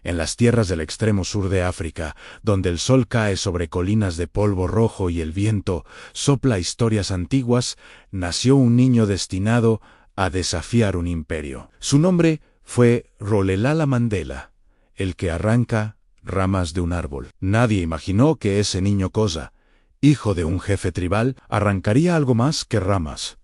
En las tierras del extremo sur de África, donde el sol cae sobre colinas de polvo rojo y el viento sopla historias antiguas, nació un niño destinado a desafiar un imperio. Su nombre fue Rolihlahla Mandela, el que arranca ramas de un árbol. Nadie imaginó que ese niño Xhosa, hijo de un jefe tribal, arrancaría algo más que ramas.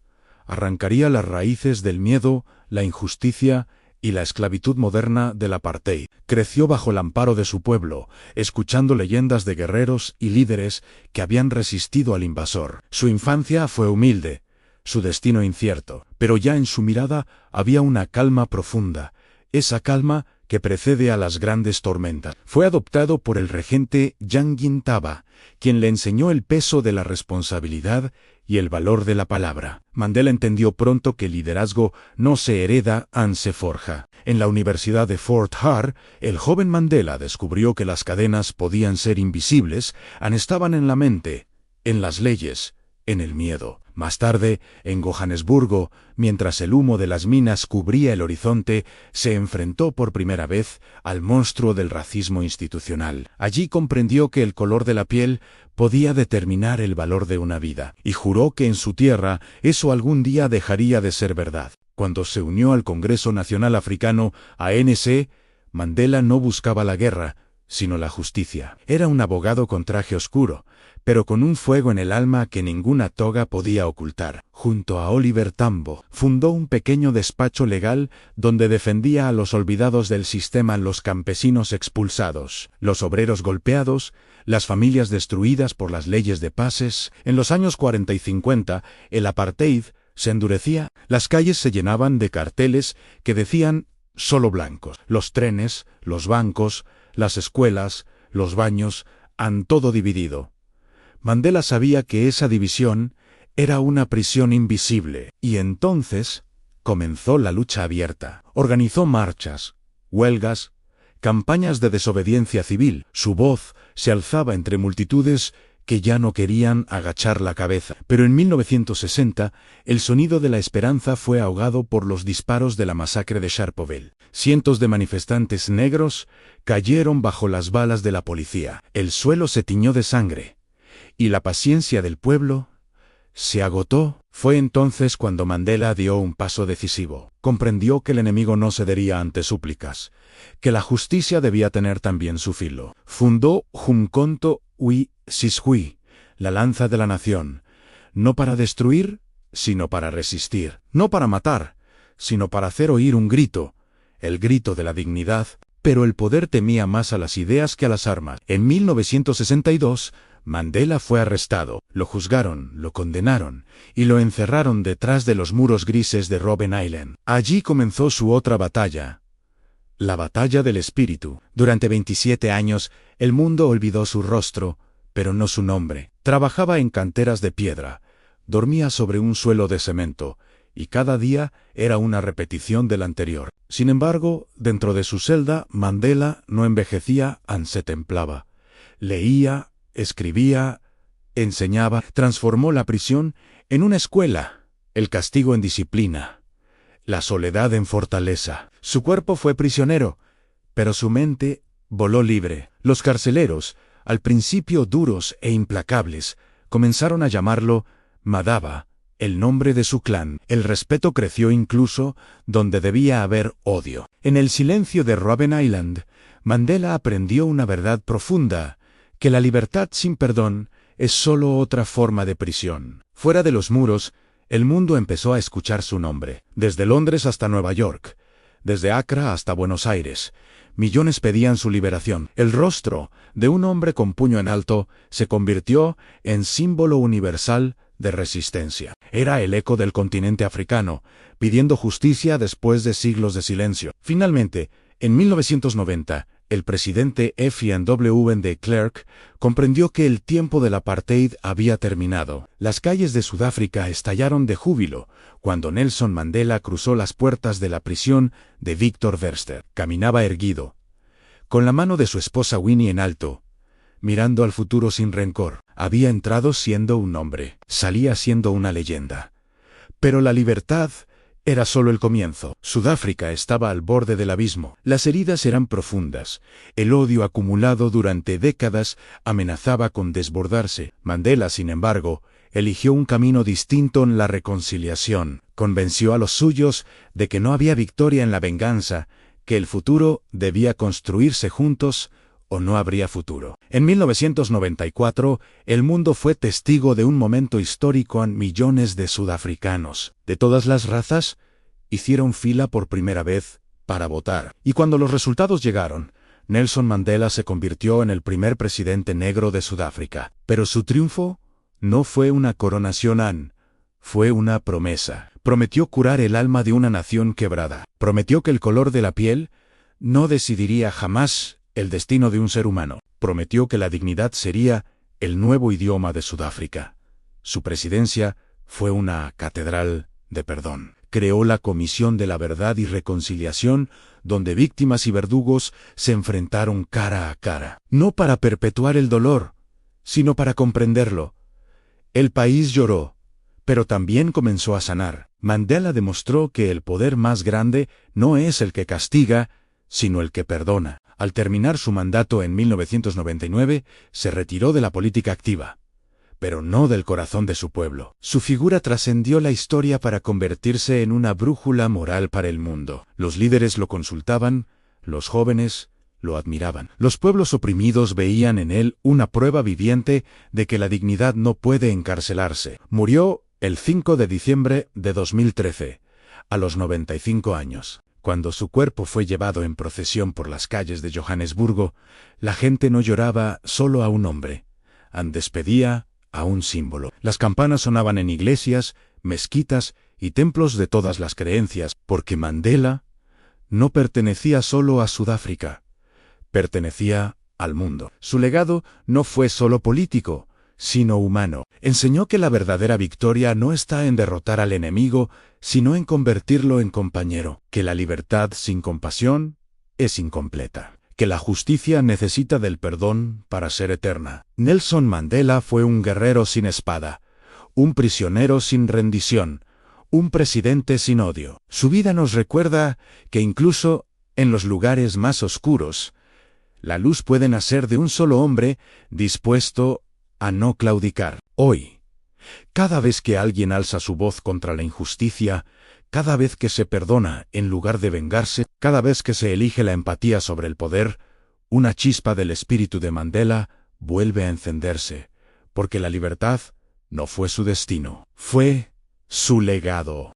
Arrancaría las raíces del miedo, la injusticia y la esclavitud moderna del apartheid. Creció bajo el amparo de su pueblo, escuchando leyendas de guerreros y líderes que habían resistido al invasor. Su infancia fue humilde, su destino incierto, pero ya en su mirada había una calma profunda, esa calma que precede a las grandes tormentas. Fue adoptado por el regente Jangin Taba, quien le enseñó el peso de la responsabilidad y el valor de la palabra. Mandela entendió pronto que el liderazgo no se hereda, se forja. En la Universidad de Fort Hare, el joven Mandela descubrió que las cadenas podían ser invisibles, estaban en la mente, en las leyes, en el miedo. Más tarde, en Johannesburgo, mientras el humo de las minas cubría el horizonte, se enfrentó por primera vez al monstruo del racismo institucional. Allí comprendió que el color de la piel podía determinar el valor de una vida, y juró que en su tierra eso algún día dejaría de ser verdad. Cuando se unió al Congreso Nacional Africano, ANC, Mandela no buscaba la guerra, sino la justicia. Era un abogado con traje oscuro, pero con un fuego en el alma que ninguna toga podía ocultar. Junto a Oliver Tambo, fundó un pequeño despacho legal donde defendía a los olvidados del sistema, los campesinos expulsados, los obreros golpeados, las familias destruidas por las leyes de pases. En los años 40 y 50, el apartheid se endurecía. Las calles se llenaban de carteles que decían «solo blancos». Los trenes, los bancos, las escuelas, los baños, han todo dividido. Mandela sabía que esa división era una prisión invisible, y entonces comenzó la lucha abierta. Organizó marchas, huelgas, campañas de desobediencia civil. Su voz se alzaba entre multitudes que ya no querían agachar la cabeza. Pero en 1960, el sonido de la esperanza fue ahogado por los disparos de la masacre de Sharpeville. Cientos de manifestantes negros cayeron bajo las balas de la policía. El suelo se tiñó de sangre, y la paciencia del pueblo se agotó. Fue entonces cuando Mandela dio un paso decisivo. Comprendió que el enemigo no cedería ante súplicas, que la justicia debía tener también su filo. Fundó Umkhonto we Sizwe, la lanza de la nación, no para destruir, sino para resistir, no para matar, sino para hacer oír un grito, el grito de la dignidad. Pero el poder temía más a las ideas que a las armas. En 1962, Mandela fue arrestado, lo juzgaron, lo condenaron y lo encerraron detrás de los muros grises de Robben Island. Allí comenzó su otra batalla, la batalla del espíritu. Durante 27 años, el mundo olvidó su rostro, pero no su nombre. Trabajaba en canteras de piedra, dormía sobre un suelo de cemento, y cada día era una repetición del anterior. Sin embargo, dentro de su celda, Mandela no envejecía, se templaba. Leía, escribía, enseñaba, transformó la prisión en una escuela, el castigo en disciplina, la soledad en fortaleza. Su cuerpo fue prisionero, pero su mente voló libre. Los carceleros, al principio duros e implacables, comenzaron a llamarlo Madaba, el nombre de su clan. El respeto creció incluso donde debía haber odio. En el silencio de Robben Island, Mandela aprendió una verdad profunda, que la libertad sin perdón es solo otra forma de prisión. Fuera de los muros, el mundo empezó a escuchar su nombre. Desde Londres hasta Nueva York, desde Accra hasta Buenos Aires, millones pedían su liberación. El rostro de un hombre con puño en alto se convirtió en símbolo universal de resistencia. Era el eco del continente africano, pidiendo justicia después de siglos de silencio. Finalmente, en 1990, el presidente FNW de Klerk comprendió que el tiempo del apartheid había terminado. Las calles de Sudáfrica estallaron de júbilo cuando Nelson Mandela cruzó las puertas de la prisión de Victor Verster. Caminaba erguido, con la mano de su esposa Winnie en alto, mirando al futuro sin rencor. Había entrado siendo un hombre, salía siendo una leyenda. Pero la libertad era solo el comienzo. Sudáfrica estaba al borde del abismo. Las heridas eran profundas. El odio acumulado durante décadas amenazaba con desbordarse. Mandela, sin embargo, eligió un camino distinto en la reconciliación. Convenció a los suyos de que no había victoria en la venganza, que el futuro debía construirse juntos o no habría futuro. En 1994, el mundo fue testigo de un momento histórico. Millones de sudafricanos, de todas las razas, hicieron fila por primera vez para votar. Y cuando los resultados llegaron, Nelson Mandela se convirtió en el primer presidente negro de Sudáfrica. Pero su triunfo no fue una coronación, fue una promesa. Prometió curar el alma de una nación quebrada. Prometió que el color de la piel no decidiría jamás el destino de un ser humano. Prometió que la dignidad sería el nuevo idioma de Sudáfrica. Su presidencia fue una catedral de perdón. Creó la Comisión de la Verdad y Reconciliación, donde víctimas y verdugos se enfrentaron cara a cara. No para perpetuar el dolor, sino para comprenderlo. El país lloró, pero también comenzó a sanar. Mandela demostró que el poder más grande no es el que castiga, sino el que perdona. Al terminar su mandato en 1999, se retiró de la política activa, pero no del corazón de su pueblo. Su figura trascendió la historia para convertirse en una brújula moral para el mundo. Los líderes lo consultaban, los jóvenes lo admiraban. Los pueblos oprimidos veían en él una prueba viviente de que la dignidad no puede encarcelarse. Murió el 5 de diciembre de 2013, a los 95 años. Cuando su cuerpo fue llevado en procesión por las calles de Johannesburgo, la gente no lloraba solo a un hombre, despedía a un símbolo. Las campanas sonaban en iglesias, mezquitas y templos de todas las creencias, porque Mandela no pertenecía solo a Sudáfrica, pertenecía al mundo. Su legado no fue solo político, sino humano. Enseñó que la verdadera victoria no está en derrotar al enemigo, sino en convertirlo en compañero. Que la libertad sin compasión es incompleta. Que la justicia necesita del perdón para ser eterna. Nelson Mandela fue un guerrero sin espada, un prisionero sin rendición, un presidente sin odio. Su vida nos recuerda que incluso en los lugares más oscuros, la luz puede nacer de un solo hombre dispuesto a no claudicar. Hoy, cada vez que alguien alza su voz contra la injusticia, cada vez que se perdona en lugar de vengarse, cada vez que se elige la empatía sobre el poder, una chispa del espíritu de Mandela vuelve a encenderse, porque la libertad no fue su destino, fue su legado.